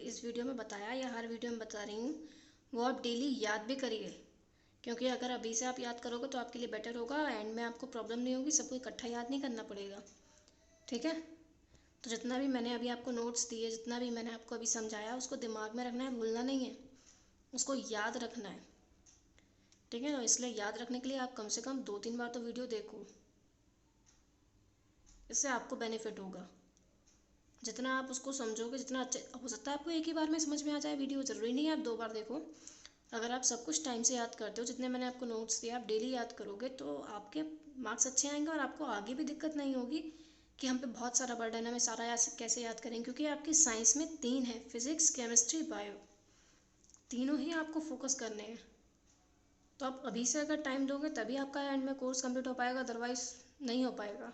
इस वीडियो में बताया या हर वीडियो में बता रही हूँ वो आप डेली याद भी करिए, क्योंकि अगर अभी से आप याद करोगे तो आपके लिए बेटर होगा। एंड में आपको प्रॉब्लम नहीं होगी, सबको इकट्ठा याद नहीं करना पड़ेगा। ठीक है, तो जितना भी मैंने अभी आपको नोट्स दिए, जितना भी मैंने आपको अभी समझाया, उसको दिमाग में रखना है, भूलना नहीं है, उसको याद रखना है। ठीक है, तो इसलिए याद रखने के लिए आप कम से कम 2-3 बार तो वीडियो देखो, इससे आपको बेनिफिट होगा। जितना आप उसको समझोगे, जितना अच्छे हो सकता है आपको एक ही बार में समझ में आ जाए वीडियो, ज़रूरी नहीं है आप 2 बार देखो। अगर आप सब कुछ टाइम से याद करते हो, जितने मैंने आपको नोट्स दिए आप डेली याद करोगे, तो आपके मार्क्स अच्छे आएंगे और आपको आगे भी दिक्कत नहीं होगी कि हम पे बहुत सारा बर्डन है, हमें सारा कैसे याद करें। क्योंकि आपकी साइंस में 3 है, फिजिक्स, केमिस्ट्री, बायो, तीनों ही आपको फोकस करने हैं। तो आप अभी से अगर टाइम दोगे तभी आपका एंड में कोर्स कंप्लीट हो पाएगा, अदरवाइज नहीं हो पाएगा।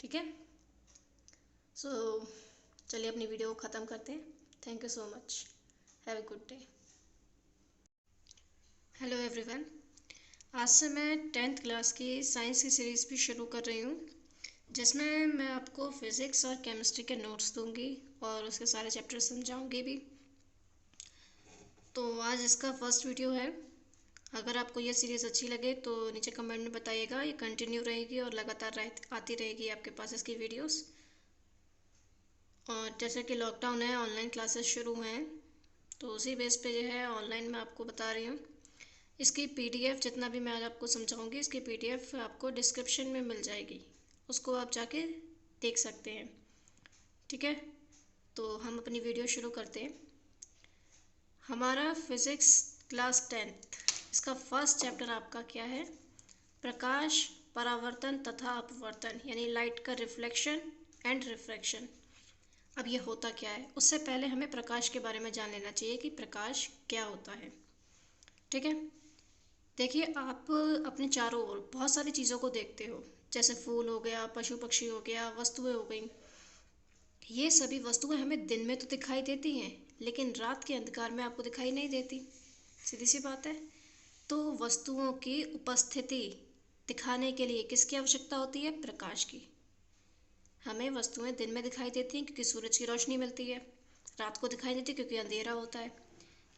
ठीक है, सो चलिए अपनी वीडियो को ख़त्म करते हैं। Thank you so much, have a good day. Hello everyone, आज से मैं 10th क्लास की साइंस की सीरीज़ भी शुरू कर रही हूँ, जिसमें मैं आपको फिज़िक्स और केमिस्ट्री के नोट्स दूँगी और उसके सारे चैप्टर समझाऊँगी भी। तो आज इसका फर्स्ट वीडियो है। अगर आपको ये सीरीज़ अच्छी लगे तो नीचे कमेंट में बताइएगा, ये कंटिन्यू रहेगी और लगातार आती रहेगी आपके पास इसकी वीडियोस। और जैसे कि लॉकडाउन है, ऑनलाइन क्लासेस शुरू हैं, तो उसी बेस पे जो है ऑनलाइन मैं आपको बता रही हूँ। इसकी पीडीएफ, जितना भी मैं आज आपको समझाऊंगी, इसकी पीडीएफ आपको डिस्क्रिप्शन में मिल जाएगी, उसको आप जाके देख सकते हैं। ठीक है, तो हम अपनी वीडियो शुरू करते हैं। हमारा फिज़िक्स क्लास 10th, इसका फर्स्ट चैप्टर आपका क्या है? प्रकाश, परावर्तन तथा अपवर्तन, यानी लाइट का रिफ्लेक्शन एंड रिफ्रैक्शन। अब ये होता क्या है, उससे पहले हमें प्रकाश के बारे में जान लेना चाहिए कि प्रकाश क्या होता है। ठीक है, देखिए आप अपने चारों ओर बहुत सारी चीज़ों को देखते हो, जैसे फूल हो गया, पशु पक्षी हो गया, वस्तुएं हो गई। ये सभी वस्तुएं हमें दिन में तो दिखाई देती हैं, लेकिन रात के अंधकार में आपको दिखाई नहीं देती। सीधी सी बात है। तो वस्तुओं की उपस्थिति दिखाने के लिए किसकी आवश्यकता होती है? प्रकाश की। हमें वस्तुएं दिन में दिखाई देती हैं क्योंकि सूरज की रोशनी मिलती है, रात को दिखाई देती है क्योंकि अंधेरा होता है।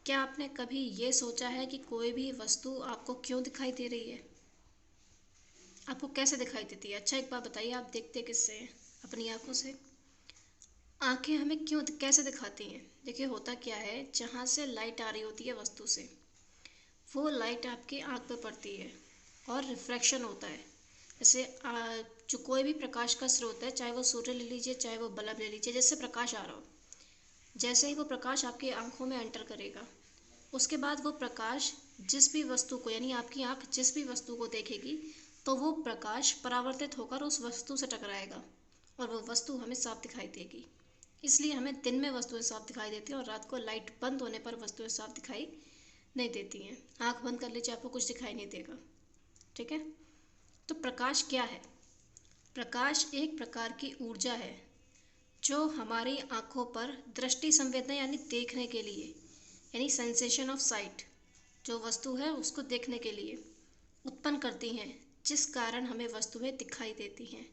क्या आपने कभी ये सोचा है कि कोई भी वस्तु आपको क्यों दिखाई दे रही है? आपको कैसे दिखाई देती है? अच्छा एक बात बताइए, आप देखते किससे हैं? अपनी आंखों से। आंखें हमें क्यों कैसे दिखाती हैं? देखिए होता क्या है, जहाँ से लाइट आ रही होती है वस्तु से, वो लाइट आपकी आंख पे पड़ती है और रिफ्रैक्शन होता है। जैसे जो कोई भी प्रकाश का स्रोत है, चाहे वो सूर्य ले लीजिए, चाहे वो बल्ब ले लीजिए, जिससे प्रकाश आ रहा हो, जैसे ही वो प्रकाश आपकी आंखों में एंटर करेगा, उसके बाद वो प्रकाश जिस भी वस्तु को, यानी आपकी आंख जिस भी वस्तु को देखेगी, तो वो प्रकाश परावर्तित होकर उस वस्तु से टकराएगा और वो वस्तु हमें साफ दिखाई देगी। इसलिए हमें दिन में वस्तुएं साफ दिखाई देती हैं और रात को लाइट बंद होने पर वस्तुएं साफ दिखाई नहीं देती हैं। आंख बंद कर लीजिए, आपको कुछ दिखाई नहीं देगा। ठीक है, तो प्रकाश क्या है? प्रकाश एक प्रकार की ऊर्जा है जो हमारी आंखों पर दृष्टि संवेदना, यानी देखने के लिए, यानी सेंसेशन ऑफ साइट, जो वस्तु है उसको देखने के लिए उत्पन्न करती हैं, जिस कारण हमें वस्तुएं दिखाई देती हैं।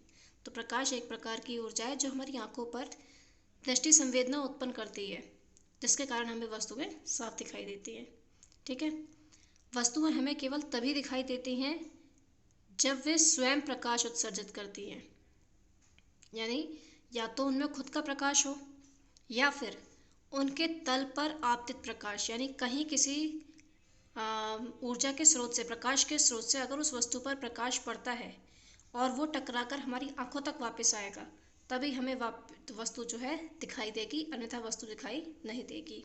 तो प्रकाश एक प्रकार की ऊर्जा है जो हमारी आंखों पर दृष्टि संवेदना उत्पन्न करती है, जिसके कारण हमें वस्तुएं साफ दिखाई देती हैं। ठीक है, वस्तुएं हमें केवल तभी दिखाई देती हैं जब वे स्वयं प्रकाश उत्सर्जित करती हैं, यानी या तो उनमें खुद का प्रकाश हो या फिर उनके तल पर आपतित प्रकाश, यानी कहीं किसी ऊर्जा के स्रोत से, प्रकाश के स्रोत से अगर उस वस्तु पर प्रकाश पड़ता है और वो टकराकर हमारी आंखों तक वापस आएगा, तभी हमें वस्तु जो है दिखाई देगी, अन्यथा वस्तु दिखाई नहीं देगी।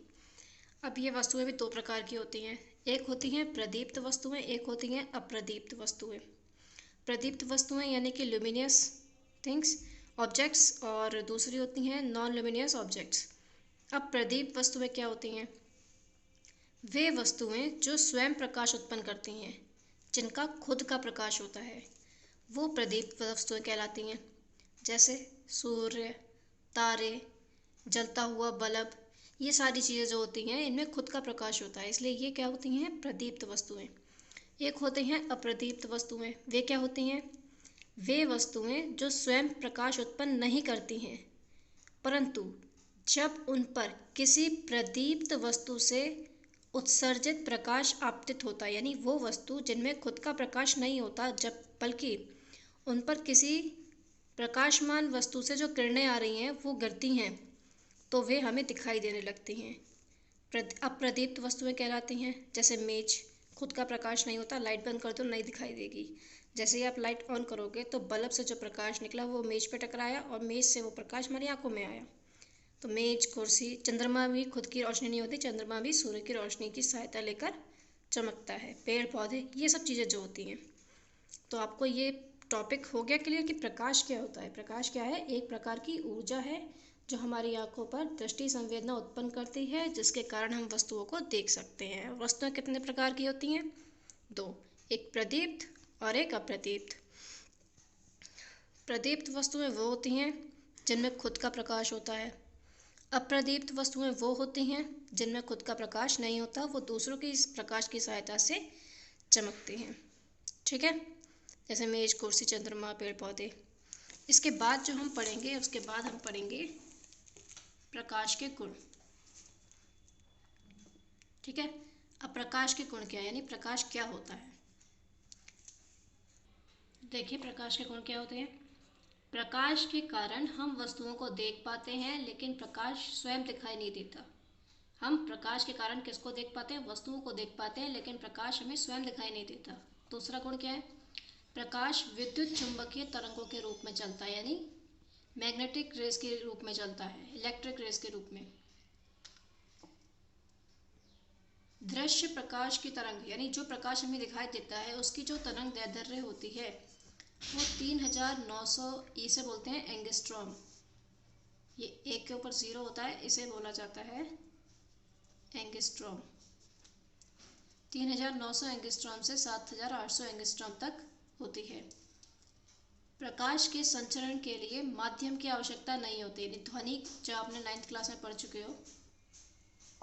अब ये वस्तुएं भी 2 प्रकार की होती हैं, एक होती हैं प्रदीप्त वस्तुएं, एक होती हैं अप्रदीप्त वस्तुएं। प्रदीप्त वस्तुएं यानी कि ल्यूमिनियस थिंग्स, ऑब्जेक्ट्स, और दूसरी होती हैं नॉन ल्यूमिनियस ऑब्जेक्ट्स। अब प्रदीप्त वस्तुएं क्या होती हैं? वे वस्तुएं जो स्वयं प्रकाश उत्पन्न करती हैं, जिनका खुद का प्रकाश होता है, वो प्रदीप्त वस्तुएं कहलाती हैं। जैसे सूर्य, तारे, जलता हुआ बल्ब, ये सारी चीज़ें जो होती हैं इनमें खुद का प्रकाश होता है, इसलिए ये क्या होती हैं? प्रदीप्त वस्तुएं। एक होते हैं अप्रदीप्त वस्तुएं, वे क्या होती हैं? वे वस्तुएं जो स्वयं प्रकाश उत्पन्न नहीं करती हैं, परंतु जब उन पर किसी प्रदीप्त वस्तु से उत्सर्जित प्रकाश आपतित होता है, यानी वो वस्तु जिनमें खुद का प्रकाश नहीं होता, जब बल्कि उन पर किसी प्रकाशमान वस्तु से जो किरणें आ रही हैं वो गिरती हैं, तो वे हमें दिखाई देने लगती हैं। अप्रदीप्त वस्तुएं कहलाती हैं। जैसे मेज, खुद का प्रकाश नहीं होता, लाइट बंद कर दो नहीं दिखाई देगी। जैसे ही आप लाइट ऑन करोगे तो बल्ब से जो प्रकाश निकला वो मेज पे टकराया और मेज से वो प्रकाश हमारी आंखों में आया। तो मेज, कुर्सी, चंद्रमा भी खुद की रोशनी नहीं होती, चंद्रमा भी सूर्य की रोशनी की सहायता लेकर चमकता है। पेड़ पौधे, ये सब चीज़ें जो होती हैं। तो आपको ये टॉपिक हो गया क्लियर कि प्रकाश क्या होता है। प्रकाश क्या है? एक प्रकार की ऊर्जा है जो हमारी आंखों पर दृष्टि संवेदना उत्पन्न करती है, जिसके कारण हम वस्तुओं को देख सकते हैं। वस्तुएं कितने प्रकार की होती हैं? दो, एक प्रदीप्त और एक अप्रदीप्त। प्रदीप्त वस्तुएं वो होती हैं जिनमें खुद का प्रकाश होता है। अप्रदीप्त वस्तुएं वो होती हैं जिनमें खुद का प्रकाश नहीं होता, वो दूसरों की इस प्रकाश की सहायता से चमकती हैं। ठीक है, जैसे मेज, कुर्सी, चंद्रमा, पेड़ पौधे। इसके बाद जो हम पढ़ेंगे, उसके बाद हम पढ़ेंगे प्रकाश के गुण। ठीक है, अब प्रकाश के गुण क्या है, यानी प्रकाश क्या होता है। देखिए प्रकाश के गुण क्या होते हैं। प्रकाश के कारण हम वस्तुओं को देख पाते हैं, लेकिन प्रकाश स्वयं दिखाई नहीं देता। हम प्रकाश के कारण किसको देख पाते हैं? वस्तुओं को देख पाते हैं, लेकिन प्रकाश हमें स्वयं दिखाई नहीं देता। दूसरा गुण क्या है? प्रकाश विद्युत चुंबकीय तरंगों के रूप में चलता है, यानी मैग्नेटिक रेस के रूप में चलता है, इलेक्ट्रिक रेस के रूप में। दृश्य प्रकाश की तरंग, यानी जो प्रकाश हमें दिखाई देता है उसकी जो तरंग दैर्ध्य होती है वो 3900, इसे बोलते हैं एंगस्ट्रॉम। ये एक के ऊपर 0 होता है, इसे बोला जाता है एंगस्ट्रॉम। 3900 एंगस्ट्रॉम से 7800 एंगस्ट्रॉम तक होती है। प्रकाश के संचरण के लिए माध्यम की आवश्यकता नहीं होती। ध्वनि, जो आपने 9th क्लास में पढ़ चुके हो,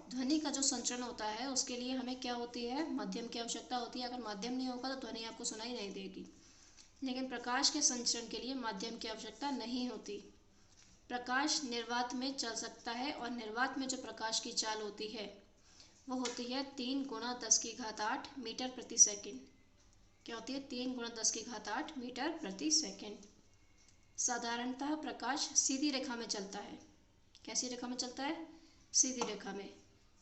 ध्वनि का जो संचरण होता है उसके लिए हमें क्या होती है? माध्यम की आवश्यकता होती है। अगर माध्यम नहीं होगा तो ध्वनि आपको सुनाई नहीं देगी। लेकिन प्रकाश के संचरण के लिए माध्यम की आवश्यकता नहीं होती। प्रकाश निर्वात में चल सकता है, और निर्वात में जो प्रकाश की चाल होती है वो होती है 3 × 10⁸ मीटर प्रति सेकंड। क्या होती है? 3 × 10⁸ मीटर प्रति सेकंड। साधारणतः प्रकाश सीधी रेखा में चलता है। कैसी रेखा में चलता है? सीधी रेखा में।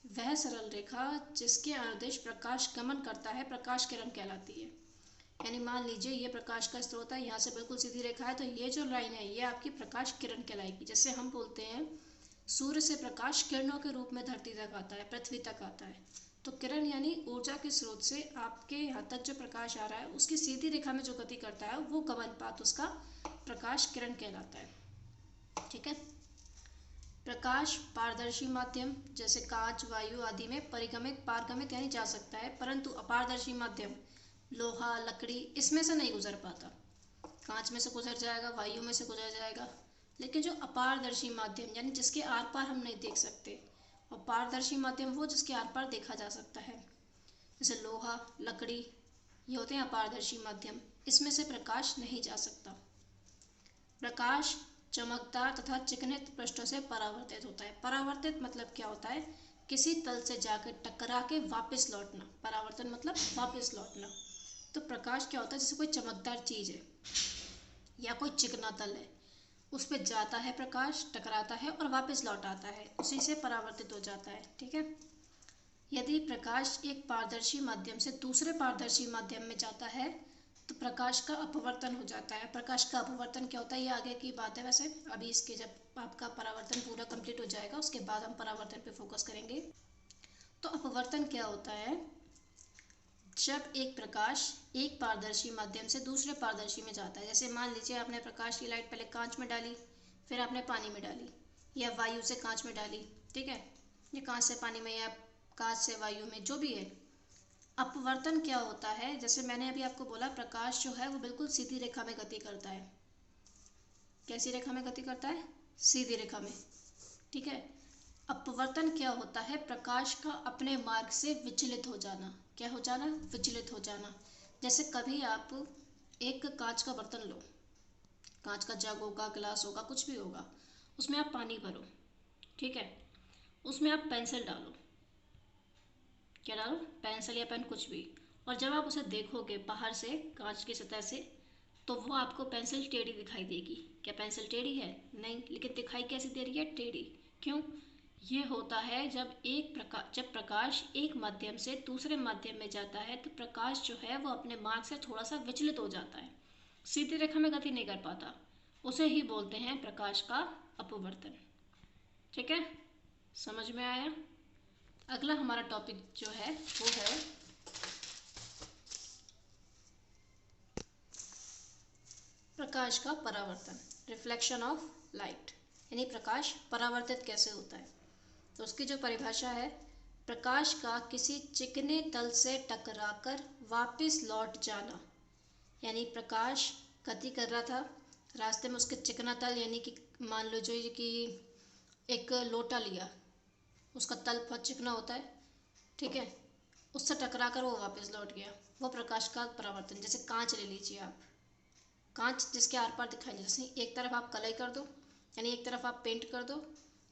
वह सरल रेखा जिसके अनुदिश प्रकाश गमन करता है प्रकाश किरण कहलाती है। यानी मान लीजिए ये प्रकाश का स्रोत है, यहाँ से बिल्कुल सीधी रेखा है, तो ये जो लाइन है ये आपकी प्रकाश किरण कहलाएगी। जैसे हम बोलते हैं सूर्य से प्रकाश किरणों के रूप में धरती तक आता है, पृथ्वी तक आता है। तो किरण यानी ऊर्जा के स्रोत से आपके यहाँ तक जो प्रकाश आ रहा है उसकी सीधी रेखा में जो गति करता है वो गमनपात उसका प्रकाश किरण कहलाता है। ठीक है। प्रकाश पारदर्शी माध्यम जैसे कांच, वायु आदि में परिगमित, पारगमित यानी जा सकता है, परंतु अपारदर्शी माध्यम लोहा, लकड़ी, इसमें से नहीं गुजर पाता। कांच में से गुजर जाएगा, वायु में से गुजर जाएगा, लेकिन जो अपारदर्शी माध्यम यानी जिसके आर पार हम नहीं देख सकते, और पारदर्शी माध्यम वो जिसके आर पार देखा जा सकता है, जैसे लोहा, लकड़ी, ये होते हैं अपारदर्शी माध्यम। इसमें से प्रकाश नहीं जा सकता। प्रकाश चमकदार तथा चिकनित पृष्ठों से परावर्तित होता है। परावर्तित मतलब क्या होता है? किसी तल से जाकर टकरा के वापस लौटना। परावर्तन मतलब वापस लौटना। तो प्रकाश क्या होता है? जैसे कोई चमकदार चीज़ है या कोई चिकना तल है, उस पर जाता है प्रकाश, टकराता है और वापस लौट आता है, उसी से परावर्तित हो जाता है। ठीक है। यदि प्रकाश एक पारदर्शी माध्यम से दूसरे पारदर्शी माध्यम में जाता है तो प्रकाश का अपवर्तन हो जाता है। प्रकाश का अपवर्तन क्या होता है ये आगे की बात है। वैसे अभी इसके जब आपका परावर्तन पूरा कंप्लीट हो जाएगा उसके बाद हम परावर्तन पे फोकस करेंगे। तो अपवर्तन क्या होता है? जब एक प्रकाश एक पारदर्शी माध्यम से दूसरे पारदर्शी में जाता है। जैसे मान लीजिए आपने प्रकाश की लाइट पहले कांच में डाली, फिर आपने पानी में डाली, या वायु से कांच में डाली, ठीक है, या कांच से पानी में या कांच से वायु में, जो भी है। अपवर्तन क्या होता है? जैसे मैंने अभी आपको बोला प्रकाश जो है वो बिल्कुल सीधी रेखा में गति करता है। कैसी रेखा में गति करता है? सीधी रेखा में। ठीक है। अपवर्तन क्या होता है? प्रकाश का अपने मार्ग से विचलित हो जाना। क्या हो जाना? विचलित हो जाना। जैसे कभी आप एक कांच का बर्तन लो, कांच का जग होगा, गिलास होगा, कुछ भी होगा, उसमें आप पानी भरो, ठीक है। उसमें आप पेंसिल डालो, क्या डालो, पेंसिल या पेन कुछ भी। और जब आप उसे देखोगे बाहर से कांच की सतह से, तो वो आपको पेंसिल टेढ़ी दिखाई देगी। क्या पेंसिल टेढ़ी है? नहीं, लेकिन दिखाई कैसी दे रही है? टेढ़ी। क्यों? ये होता है जब प्रकाश एक माध्यम से दूसरे माध्यम में जाता है, तो प्रकाश जो है वो अपने मार्ग से थोड़ा सा विचलित हो जाता है, सीधी रेखा में गति नहीं कर पाता। उसे ही बोलते हैं प्रकाश का अपवर्तन। ठीक है, समझ में आया? अगला हमारा टॉपिक जो है वो है प्रकाश का परावर्तन, रिफ्लेक्शन ऑफ लाइट, यानी प्रकाश परावर्तित कैसे होता है। तो उसकी जो परिभाषा है, प्रकाश का किसी चिकने तल से टकराकर वापस लौट जाना। यानी प्रकाश गति कर रहा था, रास्ते में उसके चिकना तल, यानी कि मान लो जो कि एक लोटा लिया, उसका तल बहुत चिकना होता है, ठीक है, उससे टकरा कर वो वापस लौट गया, वो प्रकाश का परावर्तन। जैसे कांच ले लीजिए आप, कांच जिसके आर पार दिखाई नहीं, जैसे एक तरफ आप कलई कर दो, यानी एक तरफ आप पेंट कर दो,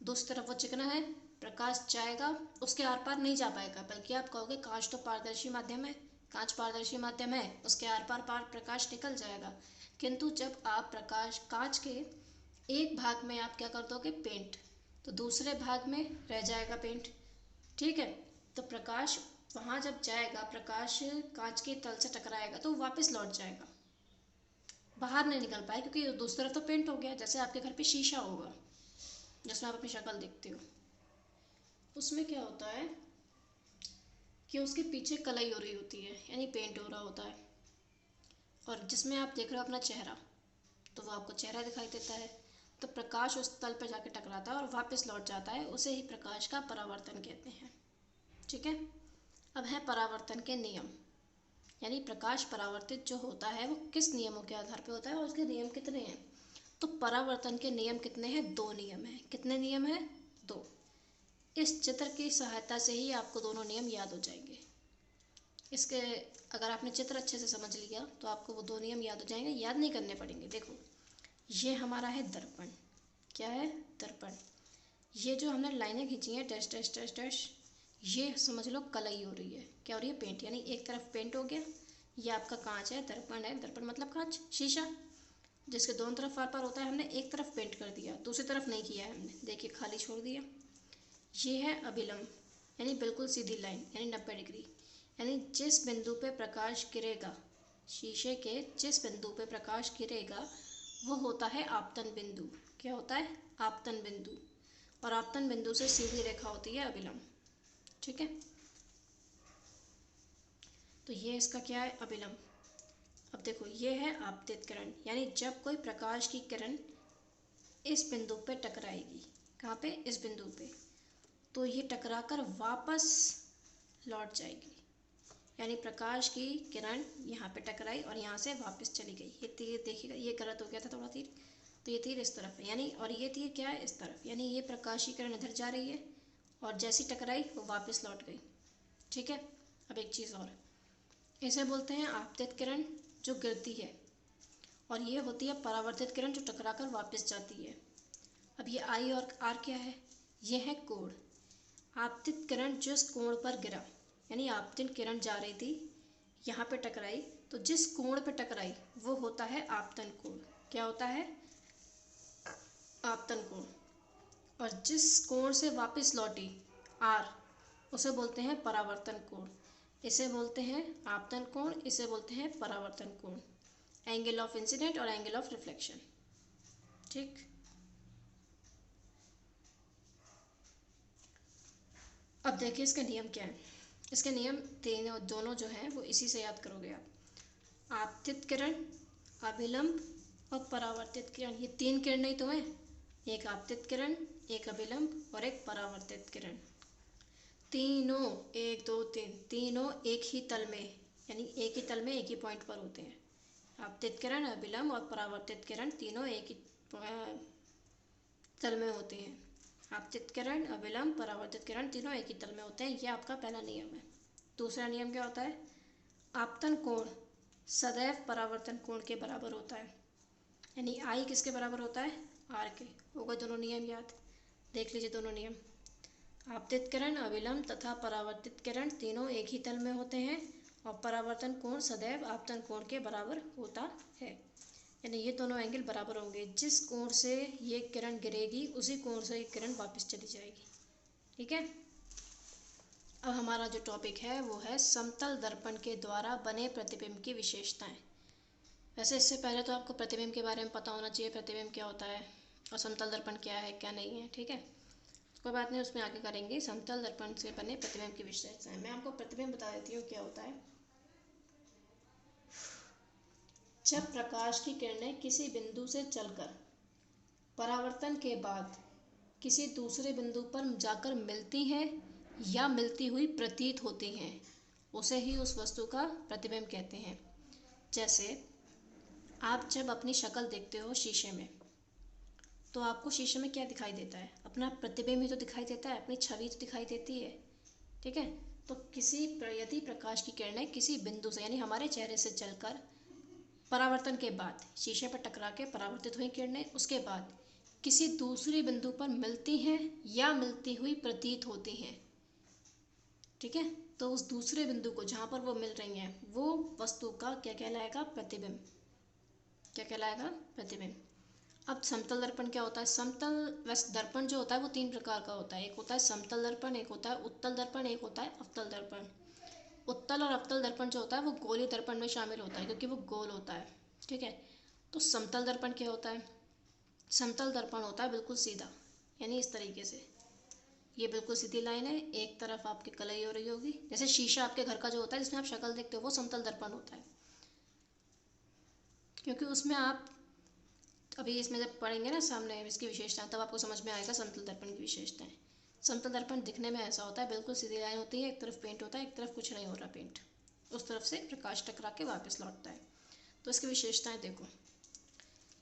दूसरी तरफ वो चिकना है, प्रकाश जाएगा उसके आर पार नहीं जा पाएगा, बल्कि आप कहोगे कांच तो पारदर्शी माध्यम है, कांच पारदर्शी माध्यम है, उसके आर पार प्रकाश निकल जाएगा। किंतु जब आप प्रकाश कांच के एक भाग में आप क्या कर दोगे, पेंट, तो दूसरे भाग में रह जाएगा पेंट। ठीक है, तो प्रकाश वहाँ जब जाएगा, प्रकाश कांच के तल से टकराएगा तो वापस लौट जाएगा, बाहर नहीं निकल पाए, क्योंकि दूसरी तरफ तो पेंट हो गया। जैसे आपके घर पे शीशा होगा जिसमें आप अपनी शक्ल देखते हो, उसमें क्या होता है कि उसके पीछे कलई हो रही होती है, यानी पेंट हो रहा होता है, और जिसमें आप देख रहे हो अपना चेहरा, तो वो आपको चेहरा दिखाई देता है। तो प्रकाश उस तल पर जाके टकराता है और वापस लौट जाता है, उसे ही प्रकाश का परावर्तन कहते हैं। ठीक है, अब है परावर्तन के नियम, यानी प्रकाश परावर्तित जो होता है वो किस नियमों के आधार पर होता है और उसके नियम कितने हैं। तो परावर्तन के नियम कितने हैं? 2 नियम हैं। कितने नियम हैं? 2। इस चित्र की सहायता से ही आपको दोनों नियम याद हो जाएंगे। इसके अगर आपने चित्र अच्छे से समझ लिया तो आपको वो 2 नियम याद हो जाएंगे, याद नहीं करने पड़ेंगे। देखो, ये हमारा है दर्पण। क्या है? दर्पण। ये जो हमने लाइनें खींची हैं, डैश डैश डैश डैश, ये समझ लो कलई हो रही है। क्या हो रही है? पेंट, यानी एक तरफ पेंट हो गया। ये आपका कांच है, दर्पण है, दर्पण मतलब कांच, शीशा, जिसके दोनों तरफ आर पार होता है। हमने एक तरफ पेंट कर दिया, दूसरी तरफ नहीं किया है हमने, देखिए खाली छोड़ दिया। ये है अभिलंब, यानी बिल्कुल सीधी लाइन, यानी 90 डिग्री, यानी जिस बिंदु पे प्रकाश गिरेगा, शीशे के जिस बिंदु पे प्रकाश गिरेगा वो होता है आपतन बिंदु। क्या होता है? आपतन बिंदु। और आपतन बिंदु से सीधी रेखा होती है अभिलंब। ठीक है, तो ये इसका क्या है? अभिलंब। अब देखो, ये है आपतित किरण, यानी जब कोई प्रकाश की किरण इस बिंदु पे टकराएगी, कहाँ पे? इस बिंदु पे, तो ये टकराकर वापस लौट जाएगी, यानी प्रकाश की किरण यहाँ पे टकराई और यहाँ से वापस चली गई। ये तीर देखिएगा, ये गलत हो गया था थोड़ा तीर, तो ये तीर इस तरफ है, यानी, और ये तीर क्या है? इस तरफ, यानी ये प्रकाश की किरण इधर जा रही है और जैसी टकराई वो वापस लौट गई। ठीक है, अब एक चीज़ और, इसे बोलते हैं आपतित किरण जो गिरती है, और ये होती है परावर्तित किरण जो टकराकर वापस जाती है। अब ये आई और आर क्या है? ये है कोण। आपतित किरण जिस कोण पर गिरा, यानी आपतित किरण जा रही थी, यहाँ पे टकराई, तो जिस कोण पे टकराई वो होता है आपतन कोण। क्या होता है? आपतन कोण। और जिस कोण से वापस लौटी आर, उसे बोलते हैं परावर्तन कोण। इसे बोलते हैं आपतन कोण, इसे बोलते हैं परावर्तन कोण, एंगल ऑफ इंसिडेंट और एंगल ऑफ रिफ्लेक्शन। ठीक, अब देखिए इसके नियम क्या है। इसके नियम तीनों, दोनों जो हैं वो इसी से याद करोगे आप। आपतित किरण, अभिलंब और परावर्तित किरण, ये 3 किरणें ही तो हैं, एक आपतित किरण, एक अभिलंब और एक परावर्तित किरण। तीनों, 1 2 3, तीनों एक ही तल में, यानी एक ही तल में एक ही पॉइंट पर होते हैं। आपतित किरण, अभिलंब और परावर्तित किरण तीनों एक ही तल में होते हैं। आपतित किरण, अभिलंब, परावर्तित किरण तीनों एक ही तल में होते हैं। ये आपका पहला नियम है। दूसरा नियम क्या होता है? आपतन कोण सदैव परावर्तन कोण के बराबर होता है, यानी आई किसके बराबर होता है? आर के। हो गए दोनों नियम याद। देख लीजिए दोनों नियम। आपतित किरण, अविलंब तथा परावर्तित किरण तीनों एक ही तल में होते हैं और परावर्तन कोण सदैव आपतन कोण के बराबर होता है। यानी ये दोनों एंगल बराबर होंगे। जिस कोण से ये किरण गिरेगी उसी कोण से ये किरण वापस चली जाएगी। ठीक है। अब हमारा जो टॉपिक है वो है समतल दर्पण के द्वारा बने प्रतिबिंब की विशेषताएं। वैसे इससे पहले तो आपको प्रतिबिंब के बारे में पता होना चाहिए, प्रतिबिंब क्या होता है और समतल दर्पण क्या है क्या नहीं है। ठीक है, कोई बात नहीं, उसमें आगे करेंगे। समतल दर्पण से बने प्रतिबिंब की विशेषताएं। मैं आपको प्रतिबिंब बता देती हूँ क्या होता है। जब प्रकाश की किरणें किसी बिंदु से चलकर परावर्तन के बाद किसी दूसरे बिंदु पर जाकर मिलती हैं या मिलती हुई प्रतीत होती हैं, उसे ही उस वस्तु का प्रतिबिंब कहते हैं। जैसे आप जब अपनी शक्ल देखते हो शीशे में, तो आपको शीशे में क्या दिखाई देता है? अपना प्रतिबिंब ही तो दिखाई देता है, अपनी छवि तो दिखाई देती है। ठीक है, तो यदि प्रकाश की किरणें किसी बिंदु से यानी हमारे चेहरे से चलकर परावर्तन के बाद शीशे पर टकरा के परावर्तित हुई किरणें उसके बाद किसी दूसरे बिंदु पर मिलती हैं या मिलती हुई प्रतीत होती हैं, ठीक है, तो उस दूसरे बिंदु को जहाँ पर वो मिल रही हैं वो वस्तु का क्या कहलाएगा? प्रतिबिंब। क्या कहलाएगा? प्रतिबिंब। अब समतल दर्पण क्या होता है? समतल वैसे दर्पण जो होता है वो तीन प्रकार का होता है। एक होता है समतल दर्पण, एक होता है उत्तल दर्पण, एक होता है अवतल दर्पण। उत्तल और अवतल दर्पण जो होता है वो गोलीय दर्पण में शामिल होता है क्योंकि वो गोल होता है। ठीक है, तो समतल दर्पण क्या होता है? समतल दर्पण होता है बिल्कुल सीधा, यानी इस तरीके से, ये बिल्कुल सीधी लाइन है, एक तरफ आपकी कलई हो रही होगी। जैसे शीशा आपके घर का जो होता है जिसमें आप शक्ल देखते हो वो समतल दर्पण होता है, क्योंकि उसमें आप अभी इसमें जब पढ़ेंगे ना सामने इसकी विशेषताएं तब आपको समझ में आएगा समतल दर्पण की विशेषताएं। समतल दर्पण दिखने में ऐसा होता है, बिल्कुल सीधी लाइन होती है, एक तरफ पेंट होता है, एक तरफ कुछ नहीं हो रहा पेंट, उस तरफ से प्रकाश टकरा के वापस लौटता है। तो इसकी विशेषताएं देखो।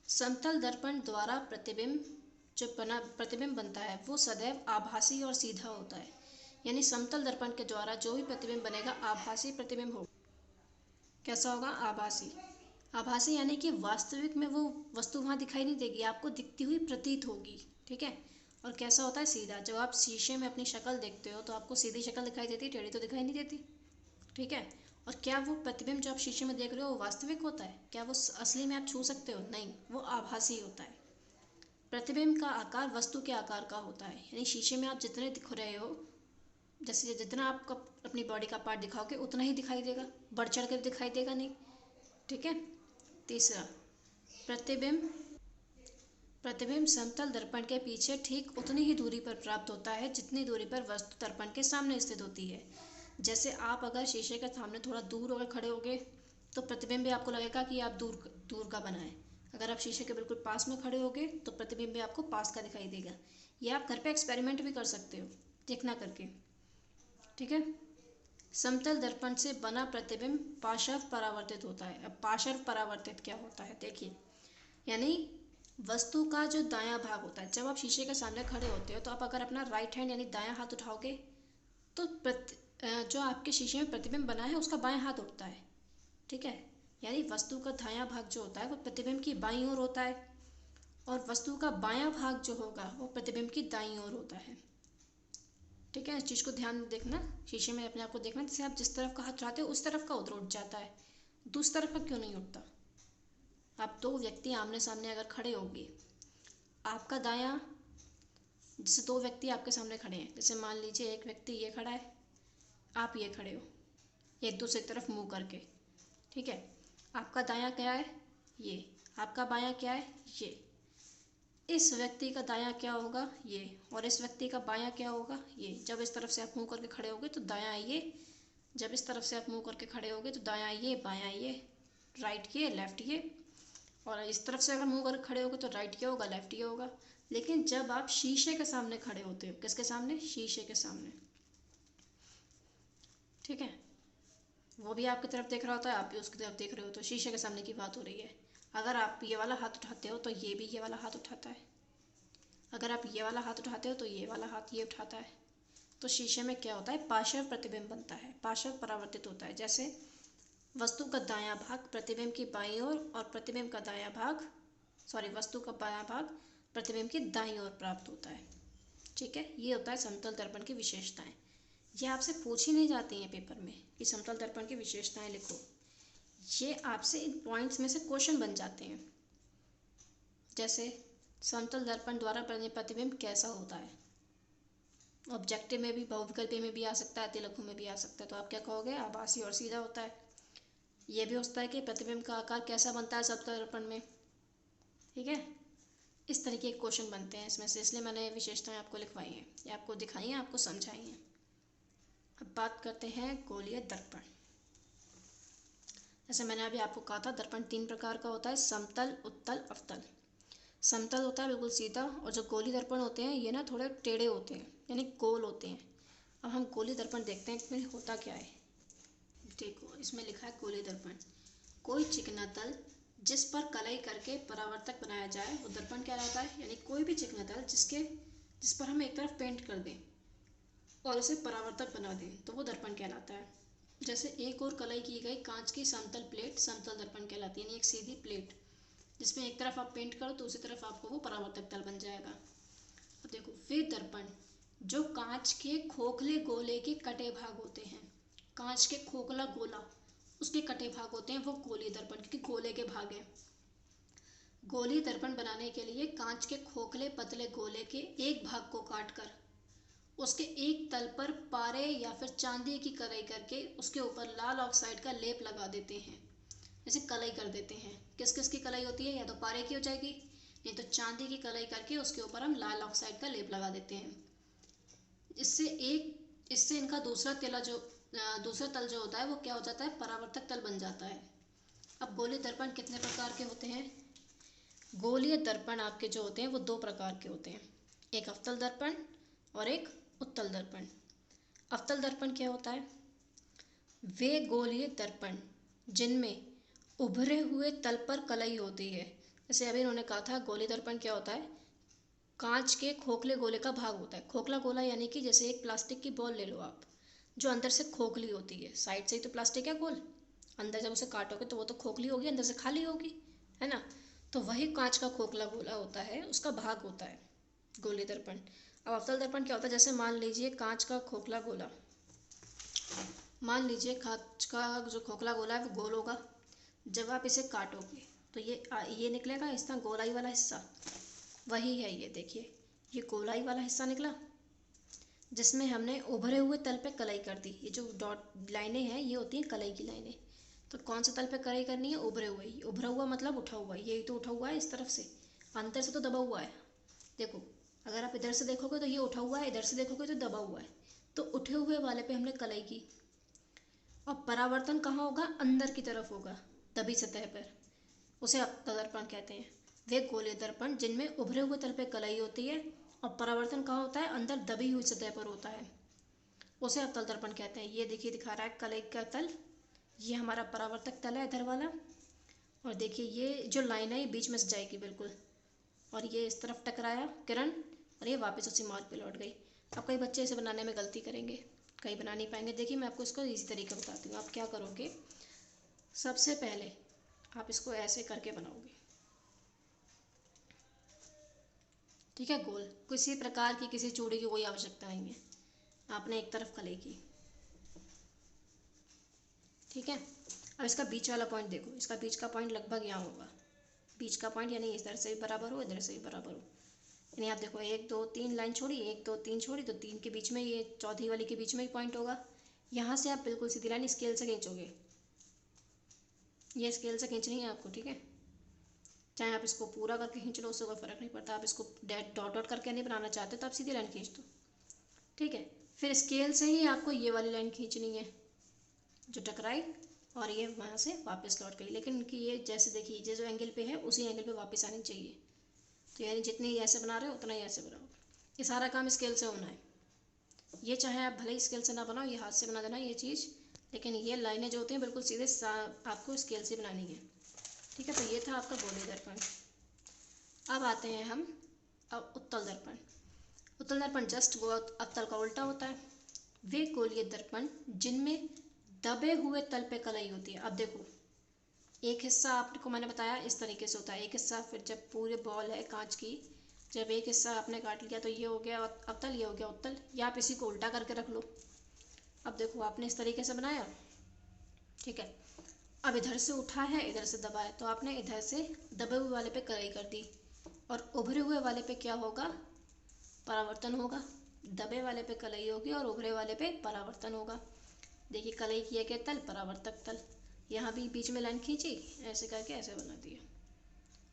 समतल दर्पण द्वारा जो प्रतिबिंब बनता है वो सदैव आभासी और सीधा होता है। यानी समतल दर्पण के द्वारा जो भी प्रतिबिंब बनेगा आभासी प्रतिबिंब होगा। कैसा होगा? आभासी। आभासी यानी कि वास्तविक में वो वस्तु वहाँ दिखाई नहीं देगी, आपको दिखती हुई प्रतीत होगी। ठीक है, और कैसा होता है? सीधा। जब आप शीशे में अपनी शक्ल देखते हो तो आपको सीधी शक्ल दिखाई देती है, टेढ़ी तो दिखाई नहीं देती। ठीक है, और क्या वो प्रतिबिंब जो आप शीशे में देख रहे हो वो वास्तविक होता है? क्या वो असली में आप छू सकते हो? नहीं, वो आभासी होता है। प्रतिबिंब का आकार वस्तु के आकार का होता है, यानी शीशे में आप जितने दिख रहे हो, जैसे जितना आप अपनी बॉडी का पार्ट दिखाओगे उतना ही दिखाई देगा, बढ़ चढ़ कर दिखाई देगा नहीं। ठीक है। तीसरा, प्रतिबिंब समतल दर्पण के पीछे ठीक उतनी ही दूरी पर प्राप्त होता है जितनी दूरी पर वस्तु दर्पण के सामने स्थित होती है। जैसे आप अगर शीशे के सामने थोड़ा दूर होकर खड़े होगे तो प्रतिबिंब भी आपको लगेगा कि आप दूर दूर का बना है। अगर आप शीशे के बिल्कुल पास में खड़े होगे तो प्रतिबिंब भी आपको पास का दिखाई देगा। ये आप घर पे एक्सपेरिमेंट भी कर सकते हो देखना करके। ठीक है, समतल दर्पण से बना प्रतिबिंब पार्श्व परावर्तित होता है। अब पार्श्व परावर्तित क्या होता है देखिए, यानी वस्तु का जो दायां भाग होता है, जब आप शीशे के सामने खड़े होते हो तो आप अगर अपना राइट हैंड यानी दायां हाथ उठाओगे तो जो आपके शीशे में प्रतिबिंब बना है उसका बायां हाथ उठता है। ठीक है, यानी वस्तु का दायां भाग जो होता है वो प्रतिबिंब की बाईं ओर होता है और वस्तु का बायां भाग जो होगा वो प्रतिबिंब की दाईं ओर होता है। ठीक है, इस चीज़ को ध्यान देखना। शीशे में अपने आप को देखना, जैसे आप जिस तरफ का हाथ उठाते हो उस तरफ का उधर उठ जाता है, दूसरी तरफ का क्यों नहीं उठता? आप दो व्यक्ति आमने सामने अगर खड़े होंगे, आपका दायां, जैसे दो व्यक्ति आपके सामने खड़े हैं, जैसे मान लीजिए एक व्यक्ति ये खड़ा है, आप ये खड़े हो एक दूसरे की तरफ मुंह करके। ठीक है, आपका दायां क्या है? ये। आपका बायां क्या है? ये। इस व्यक्ति का दायां क्या होगा? ये। और इस व्यक्ति का बायां क्या होगा? ये। जब इस तरफ से आप मुंह करके खड़े होगे तो दायां ये, जब इस तरफ से आप मुंह करके खड़े होगे तो दायां ये, बायां ये, राइट ये, लेफ्ट ये। और इस तरफ से अगर मुंह करके खड़े होगे तो राइट ये होगा, लेफ्ट ये होगा। लेकिन जब आप शीशे के सामने खड़े होते हो, किसके सामने? शीशे के सामने। ठीक है, वो भी आपकी तरफ देख रहा होता है, आप भी उसकी तरफ देख रहे हो, तो शीशे के सामने की बात हो रही है। अगर आप ये वाला हाथ उठाते हो तो ये भी ये वाला हाथ उठाता है, अगर आप ये वाला हाथ उठाते हो तो ये वाला हाथ ये उठाता है। तो शीशे में क्या होता है? पार्श्व प्रतिबिंब बनता है, पार्श्व परावर्तित होता है। जैसे वस्तु का दायां भाग प्रतिबिंब की बाईं ओर और प्रतिबिंब का दायां भाग, वस्तु का बायां भाग प्रतिबिंब की दाईं ओर प्राप्त होता है। ठीक है, ये होता है समतल दर्पण की विशेषताएं। ये आपसे पूछी नहीं जाती हैं पेपर में कि समतल दर्पण की विशेषताएं लिखो, ये आपसे इन पॉइंट्स में से क्वेश्चन बन जाते हैं। जैसे समतल दर्पण द्वारा प्रतिबिंब कैसा होता है, ऑब्जेक्टिव में भी, बहुविकल्पी में भी आ सकता है, अतिलघु में भी आ सकता है। तो आप क्या कहोगे, आभासी और सीधा होता है। ये भी होता है कि प्रतिबिंब का आकार कैसा बनता है समतल दर्पण में, ठीक है। इस तरीके के क्वेश्चन बनते हैं इसमें से, इसलिए मैंने विशेषताएं आपको लिखवाई हैं, ये आपको दिखाई हैं, आपको समझाई हैं। अब बात करते हैं गोलीय दर्पण। जैसे मैंने अभी आपको कहा था, दर्पण 3 प्रकार का होता है, समतल, उत्तल, अवतल। समतल होता है बिल्कुल सीधा, और जो गोली दर्पण होते हैं ये ना थोड़े टेढ़े होते हैं, यानी गोल होते हैं। अब हम गोली दर्पण देखते हैं इसमें होता क्या है। देखो इसमें लिखा है गोली दर्पण, कोई चिकना तल जिस पर कलई करके परावर्तक बनाया जाए वो दर्पण कहलाता है। यानी कोई भी चिकना तल जिस पर हम एक तरफ पेंट कर दें और उसे परावर्तक बना दें तो वो दर्पण कहलाता है। जैसे एक और कलई की गई कांच की समतल प्लेट समतल दर्पण कहलाती है, यानी एक सीधी प्लेट जिसमें एक तरफ आप पेंट करो तो उसी तरफ आपको वो परावर्तक तल बन जाएगा। अब देखो वे दर्पण जो कांच के खोखले गोले के कटे भाग होते हैं, कांच के खोखला गोला उसके कटे भाग होते हैं, वो गोलीय दर्पण, क्योंकि गोले के भाग हैं। गोलीय दर्पण बनाने के लिए कांच के खोखले पतले गोले के एक भाग को काटकर उसके एक तल पर पारे या फिर चांदी की कलई करके उसके ऊपर लाल ऑक्साइड का लेप लगा देते हैं। जैसे कलई कर देते हैं, किस किस की कलई होती है, या तो पारे की हो जाएगी, नहीं तो चांदी की कलई करके उसके ऊपर हम लाल ऑक्साइड का लेप लगा देते हैं। इससे इनका दूसरा तल जो होता है वो क्या हो जाता है, परावर्तक तल बन जाता है। अब गोलीय दर्पण कितने प्रकार के होते हैं। गोलीय दर्पण आपके जो होते हैं वो 2 प्रकार के होते हैं, एक अवतल दर्पण और एक उत्तल दर्पण। अवतल दर्पण क्या होता है, वे गोलीय दर्पण जिनमें उभरे हुए तल पर कलई होती है। जैसे अभी उन्होंने कहा था गोलीय दर्पण क्या होता है, कांच के खोखले गोले का भाग होता है। खोखला गोला यानी कि जैसे एक प्लास्टिक की बॉल ले लो आप, जो अंदर से खोखली होती है, साइड से ही तो प्लास्टिक है गोल, अंदर जब उसे काटोगे तो वो तो खोखली होगी, अंदर से खाली होगी, है ना। तो वही कांच का खोखला गोला होता है, उसका भाग होता है गोलीय दर्पण। अब अवतल दर्पण क्या होता है, जैसे मान लीजिए कांच का खोखला गोला, मान लीजिए कांच का जो खोखला गोला है वो गोल होगा, जब आप इसे काटोगे तो ये निकलेगा इसका गोलाई वाला हिस्सा, वही है ये देखिए, ये गोलाई वाला हिस्सा निकला जिसमें हमने उभरे हुए तल पे कलई कर दी। ये जो डॉट लाइनें हैं ये होती हैं कलई की लाइनें। तो कौन से तल पे कलई करनी है, उभरे हुए। उभरा हुआ मतलब उठा हुआ, ये तो उठा हुआ है इस तरफ से, अंदर से तो दबा हुआ है। देखो अगर आप इधर से देखोगे तो ये उठा हुआ है, इधर से देखोगे तो दबा हुआ है, तो उठे हुए वाले पे हमने कलई की। और परावर्तन कहाँ होगा, अंदर की तरफ होगा, दबी सतह पर, उसे अवतल दर्पण कहते हैं। वे गोलीय दर्पण जिनमें उभरे हुए तल पे कलई होती है और परावर्तन कहाँ होता है, अंदर दबी हुई सतह पर होता है, उसे अवतल दर्पण कहते हैं। ये देखिए दिखा रहा है कलई का तल, ये हमारा परावर्तक तल है इधर वाला, और देखिए ये जो लाइन है ये बीच में से जाएगी बिल्कुल, और ये इस तरफ टकराया किरण और ये वापस उसी मार्ग पे लौट गई। अब कई बच्चे इसे बनाने में गलती करेंगे, कई बना नहीं पाएंगे। देखिए मैं आपको इसको इसी तरीका बताती हूँ। आप क्या करोगे, सबसे पहले आप इसको ऐसे करके बनाओगे, ठीक है, गोल। किसी प्रकार की किसी चूड़ी की कोई आवश्यकता नहीं है, आपने एक तरफ कलई की, ठीक है। अब इसका बीच वाला पॉइंट देखो, इसका बीच का पॉइंट लगभग यहाँ होगा, बीच का पॉइंट, यानी इधर से भी बराबर हो इधर से भी बराबर हो। यानी आप देखो 1 2 3 लाइन छोड़ी, 1 2 3 छोड़ी, तो 3 के बीच में, ये चौथी वाली के बीच में ही पॉइंट होगा। यहाँ से आप बिल्कुल सीधी लाइन स्केल से खींचोगे, ये स्केल से खींचनी है आपको, ठीक है। चाहे आप इसको पूरा करके खींच लो, उससे कोई फ़र्क नहीं पड़ता। आप इसको डॉट डॉट करके नहीं बनाना चाहते तो आप सीधी लाइन खींच दो, ठीक है। फिर स्केल से ही आपको ये वाली लाइन खींचनी है जो टकराई और ये वहाँ से वापस लौट गई, लेकिन इनकी ये जैसे देखिए ये जो एंगल पे है उसी एंगल पे वापस आनी चाहिए। तो यानी जितनी ऐसे बना रहे हो उतना ही ऐसे बनाओ, ये सारा काम स्केल से होना है। ये चाहे आप भले ही स्केल से ना बनाओ, ये हाथ से बना देना ये चीज़, लेकिन ये लाइनें जो होती हैं बिल्कुल सीधे आपको स्केल से बनानी है, ठीक है। तो ये था आपका गोलीय दर्पण। अब आते हैं हम अब उत्तल दर्पण। उत्तल दर्पण जस्ट अवतल का उल्टा होता है। वे गोलीय दर्पण जिनमें दबे हुए तल पे कलई होती है। अब देखो एक हिस्सा आपको मैंने बताया इस तरीके से होता है, एक हिस्सा, फिर जब पूरे बॉल है कांच की, जब एक हिस्सा आपने काट लिया तो ये हो गया अवतल, ये हो गया उत्तल, या आप इसी को उल्टा करके रख लो। अब देखो आपने इस तरीके से बनाया, ठीक है। अब इधर से उठा है, इधर से दबाया, तो आपने इधर से दबे हुए वाले पे कलाई कर दी, और उभरे हुए वाले पे क्या होगा, परावर्तन होगा। दबे वाले पे कलाई होगी और उभरे वाले पे परावर्तन होगा। देखिए कलाई किया के तल, परावर्तक तल, यहाँ भी बीच में लाइन खींची, ऐसे करके ऐसे बना दिया।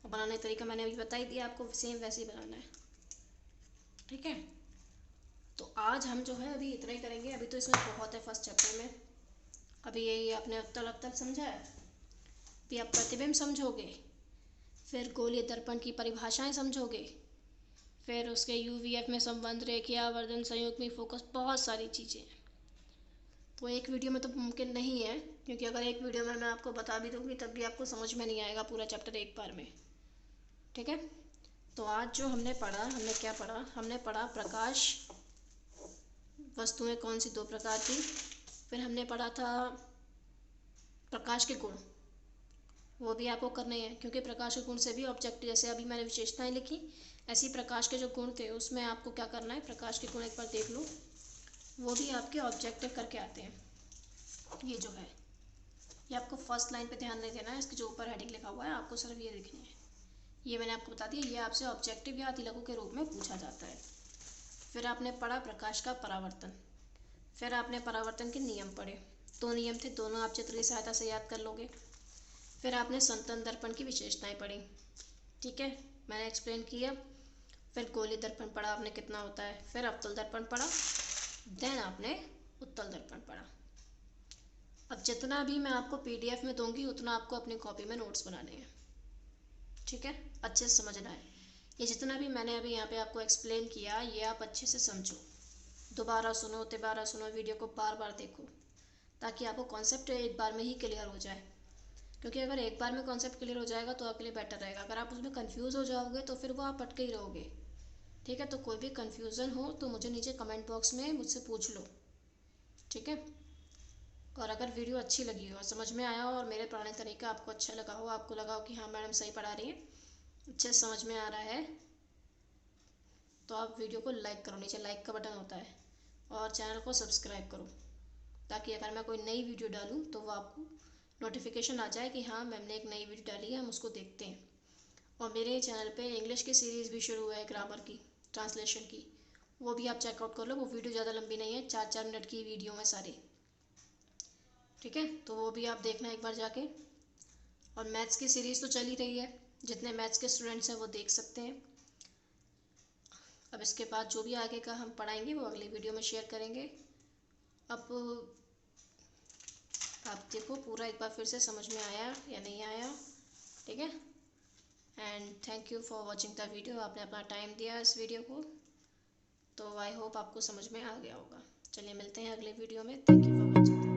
और बनाने का तरीका मैंने अभी बता ही दिया आपको, सेम वैसे ही बनाना है, ठीक है। तो आज हम जो है अभी इतना ही करेंगे, अभी तो इसमें बहुत है फर्स्ट चैप्टर में। अभी यही आपने उत्तल अवतल समझा है, अभी आप प्रतिबिंब समझोगे, फिर गोलीय दर्पण की परिभाषाएं समझोगे, फिर उसके यूवीएफ में संबंध, रेखीय आवर्धन, संयुग्मी फोकस, बहुत सारी चीज़ें हैं। तो एक वीडियो में तो मुमकिन नहीं है, क्योंकि अगर एक वीडियो में मैं आपको बता भी दूंगी तब भी आपको समझ में नहीं आएगा पूरा चैप्टर एक बार में, ठीक है। तो आज जो हमने पढ़ा, हमने क्या पढ़ा, हमने पढ़ा प्रकाश, वस्तुएं कौन सी दो प्रकार की, फिर हमने पढ़ा था प्रकाश के गुण, वो भी आपको करने हैं, क्योंकि प्रकाश के गुण से भी ऑब्जेक्ट, जैसे अभी मैंने विशेषताएं लिखी, ऐसी प्रकाश के जो गुण थे उसमें आपको क्या करना है, प्रकाश के गुण एक बार देख लो, वो भी आपके ऑब्जेक्टिव करके आते हैं। ये जो है ये आपको फर्स्ट लाइन पे ध्यान नहीं देना है, इसके जो ऊपर हेडिंग लिखा हुआ है आपको सिर्फ ये देखनी है। ये मैंने आपको बता दिया, ये आपसे ऑब्जेक्टिव या अतिलघु के रूप में पूछा जाता है। फिर आपने पढ़ा प्रकाश का परावर्तन, फिर आपने परावर्तन के नियम पढ़े, 2 नियम थे, दोनों आप चित्र की सहायता से याद कर लोगे। फिर आपने संतन दर्पण की विशेषताएं पढ़ी, ठीक है, मैंने एक्सप्लेन किया। फिर गोलीय दर्पण पढ़ा आपने कितना होता है, फिर अवतल दर्पण पढ़ा, देन आपने उत्तल दर्पण पढ़ा। अब जितना भी मैं आपको पीडीएफ में दूंगी उतना आपको अपनी कॉपी में नोट्स बनाने हैं, ठीक है, अच्छे से समझना है। ये जितना भी मैंने अभी यहाँ पे आपको एक्सप्लेन किया, ये आप अच्छे से समझो, दोबारा सुनो, तिबारा सुनो, वीडियो को बार बार देखो, ताकि आपको कॉन्सेप्ट एक बार में ही क्लियर हो जाए। क्योंकि अगर एक बार में कॉन्सेप्ट क्लियर हो जाएगा तो आपके लिए बेटर रहेगा, अगर आप उसमें कंफ्यूज हो जाओगे तो फिर वो आप अटके ही रहोगे, ठीक है। तो कोई भी कन्फ्यूज़न हो तो मुझे नीचे कमेंट बॉक्स में मुझसे पूछ लो, ठीक है। और अगर वीडियो अच्छी लगी हो, समझ में आया हो और मेरे पढ़ाने तरीका आपको अच्छा लगा हो, आपको लगा हो कि हाँ मैडम सही पढ़ा रही हैं, अच्छे समझ में आ रहा है, तो आप वीडियो को लाइक करो, नीचे लाइक का बटन होता है, और चैनल को सब्सक्राइब करो, ताकि अगर मैं कोई नई वीडियो डालूँ तो वो आपको नोटिफिकेशन आ जाए कि हाँ मैम ने एक नई वीडियो डाली है, हम उसको देखते हैं। और मेरे चैनल पे इंग्लिश की सीरीज़ भी शुरू हुआ है, ग्रामर की, ट्रांसलेशन की, वो भी आप चेकआउट कर लो, वो वीडियो ज़्यादा लंबी नहीं है, 4-4 मिनट की वीडियो है सारी, ठीक है। तो वो भी आप देखना एक बार जाके। और मैथ्स की सीरीज़ तो चल ही रही है, जितने मैथ्स के स्टूडेंट्स हैं वो देख सकते हैं। अब इसके बाद जो भी आगे का हम पढ़ाएंगे वो अगली वीडियो में शेयर करेंगे। अब आप देखो पूरा एक बार फिर से समझ में आया या नहीं आया, ठीक है। And thank you for watching the video, आपने अपना टाइम दिया इस वीडियो को, तो आई होप आपको समझ में आ गया होगा। चलिए मिलते हैं अगले वीडियो में, थैंक यू फॉर वॉचिंग।